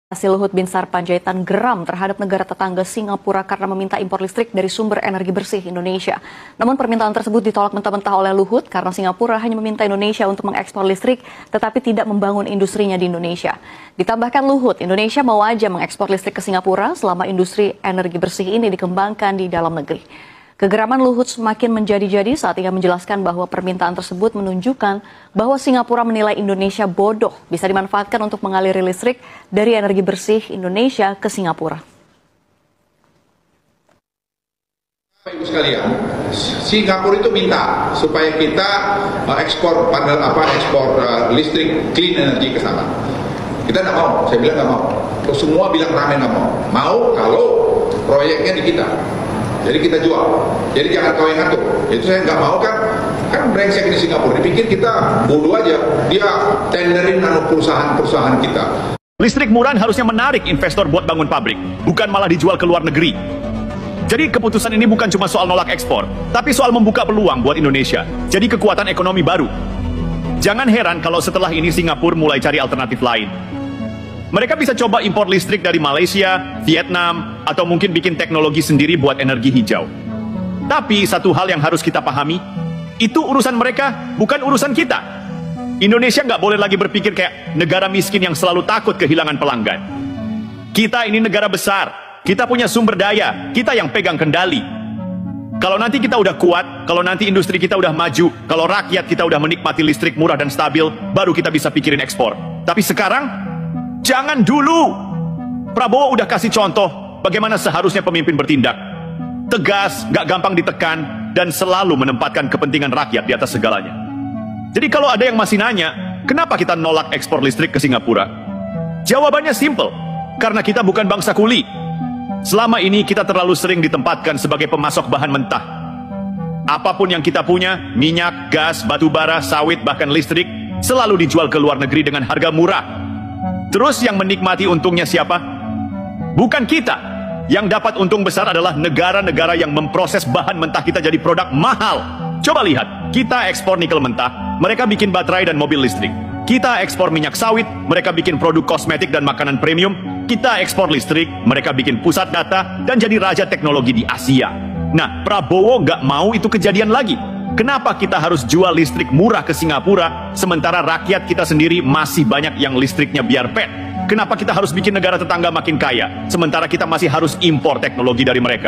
Luhut Binsar Panjaitan geram terhadap negara tetangga Singapura karena meminta impor listrik dari sumber energi bersih Indonesia. Namun permintaan tersebut ditolak mentah-mentah oleh Luhut karena Singapura hanya meminta Indonesia untuk mengekspor listrik tetapi tidak membangun industrinya di Indonesia. Ditambahkan Luhut, Indonesia mau aja mengekspor listrik ke Singapura selama industri energi bersih ini dikembangkan di dalam negeri. Kegeraman Luhut semakin menjadi-jadi saat ia menjelaskan bahwa permintaan tersebut menunjukkan bahwa Singapura menilai Indonesia bodoh bisa dimanfaatkan untuk mengaliri listrik dari energi bersih Indonesia ke Singapura. Ibu sekalian, Singapura itu minta supaya kita ekspor listrik clean energy ke sana. Kita tidak mau, saya bilang tidak mau. Semua bilang rame tidak mau. Mau kalau proyeknya di kita. Jadi kita jual. Jadi jangan kau yang ngatur. Itu saya nggak mau kan brengsek di Singapura. Dipikir kita bodoh aja. Dia tenderin perusahaan-perusahaan kita. Listrik murah harusnya menarik investor buat bangun pabrik, bukan malah dijual ke luar negeri. Jadi keputusan ini bukan cuma soal nolak ekspor, tapi soal membuka peluang buat Indonesia. Jadi kekuatan ekonomi baru. Jangan heran kalau setelah ini Singapura mulai cari alternatif lain. Mereka bisa coba impor listrik dari Malaysia, Vietnam, atau mungkin bikin teknologi sendiri buat energi hijau. Tapi satu hal yang harus kita pahami, itu urusan mereka, bukan urusan kita. Indonesia nggak boleh lagi berpikir kayak negara miskin yang selalu takut kehilangan pelanggan. Kita ini negara besar, kita punya sumber daya, kita yang pegang kendali. Kalau nanti kita udah kuat, kalau nanti industri kita udah maju, kalau rakyat kita udah menikmati listrik murah dan stabil, baru kita bisa pikirin ekspor. Tapi sekarang, jangan dulu. Prabowo udah kasih contoh bagaimana seharusnya pemimpin bertindak. Tegas, gak gampang ditekan, dan selalu menempatkan kepentingan rakyat di atas segalanya. Jadi kalau ada yang masih nanya, kenapa kita nolak ekspor listrik ke Singapura? Jawabannya simple, karena kita bukan bangsa kuli. Selama ini kita terlalu sering ditempatkan sebagai pemasok bahan mentah. Apapun yang kita punya, minyak, gas, batu bara, sawit, bahkan listrik, selalu dijual ke luar negeri dengan harga murah. Terus yang menikmati untungnya siapa? Bukan kita. Yang dapat untung besar adalah negara-negara yang memproses bahan mentah kita jadi produk mahal. Coba lihat, kita ekspor nikel mentah, mereka bikin baterai dan mobil listrik. Kita ekspor minyak sawit, mereka bikin produk kosmetik dan makanan premium. Kita ekspor listrik, mereka bikin pusat data dan jadi raja teknologi di Asia. Nah, Prabowo nggak mau itu kejadian lagi. Kenapa kita harus jual listrik murah ke Singapura, sementara rakyat kita sendiri masih banyak yang listriknya biar pet? Kenapa kita harus bikin negara tetangga makin kaya, sementara kita masih harus impor teknologi dari mereka?